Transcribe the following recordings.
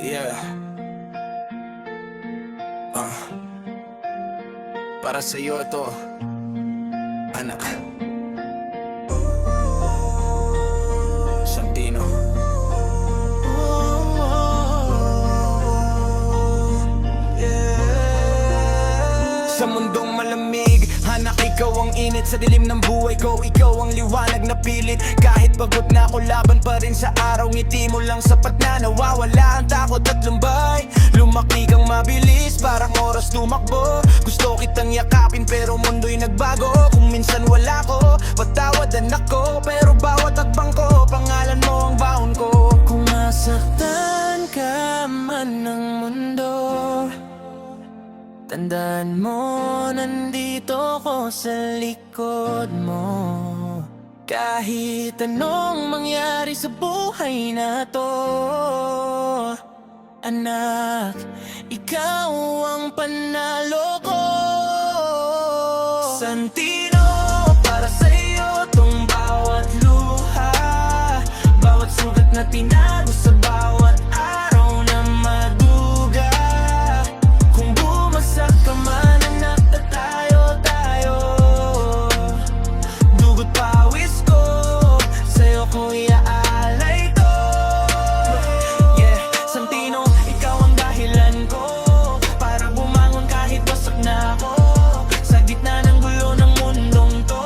Yeah. Para sa'yo to, anak. Santino. Sa mundong malamig, hanak ikaw ang init. Sa dilim ng buhay ko, ikaw ang liwanag na pilit. Kahit pagod na ako, laban pa rin sa araw. Ngiti mo lang sapat na nawawala ang takot at lumbay. Lumaki kang mabilis, parang oras tumakbo. Gusto kitang yakapin pero mundo'y nagbago. Kung minsan wala ko, patawad anak ko. Pero bawat takbang ko, pangalan mo ang baon ko. Kung masaktan ka man ng mundo, tandaan mo, nandito ko sa likod mo. Kahit anong mangyari sa buhay na to, anak, ikaw ang panalo ko. Santino, para sa'yo tong bawat luha, bawat sugat na tinago sa bawat araw na maduga. Kung bumagsak ka man, anak, na tayo. Dugot pawis ko, sa'yo ko iaalay to. Yeah, Santino, ikaw ang dahilan ko para bumangon kahit wasak na ako. Sa gitna ng gulo ng mundong to,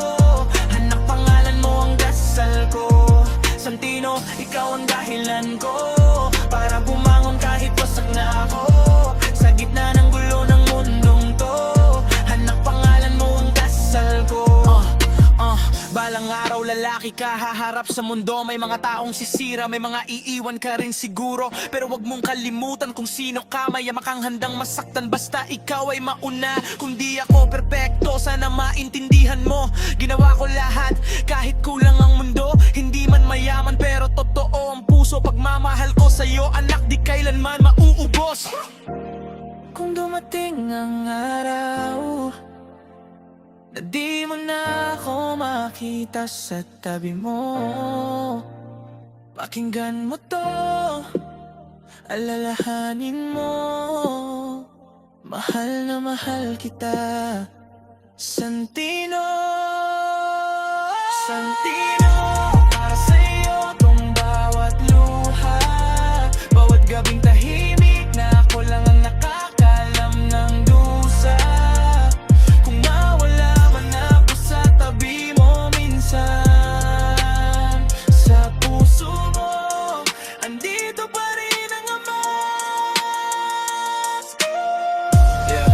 hanap pangalan mo ang dasal ko. Santino, ikaw ang dahilan ko para bumangon kahit wasak na ako. Sa gitna ng gulo ng mundong to, hanap pangalan mo ang dasal ko. Balang araw lalaki ka, haharap sa mundo. May mga taong sisira, may mga iiwan ka rin siguro. Pero wag mong kalimutan kung sino ka. Mayaman kang handang masaktan basta ikaw ay mauna. Kung di ako perpekto, sana maintindihan mo. Ginawa ko lahat kahit kulang ang mundo. Hindi man mayaman pero totoo ang puso. Pagmamahal ko sa'yo anak, di kailanman mauubos. Kung dumating ang araw na di mo na ako makita sa tabi mo, pakinggan mo to, alalahanin mo, mahal na mahal kita. Santino, Santino, para sa'yo tong bawat luha, bawat gabing tahimik na ako lang ang nakakalam ng dusa. Kung mawala man ako sa tabi mo minsan, sa puso mo andito pa rin ang ama. Yeah,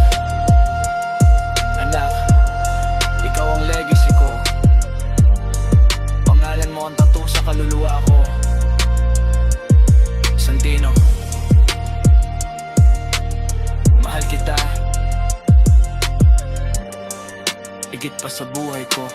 anak, ikaw ang legacy ko. Pangalan mo ang tattoo sa kaluluwa ko. Santino, mahal kita higit pa sa buhay ko.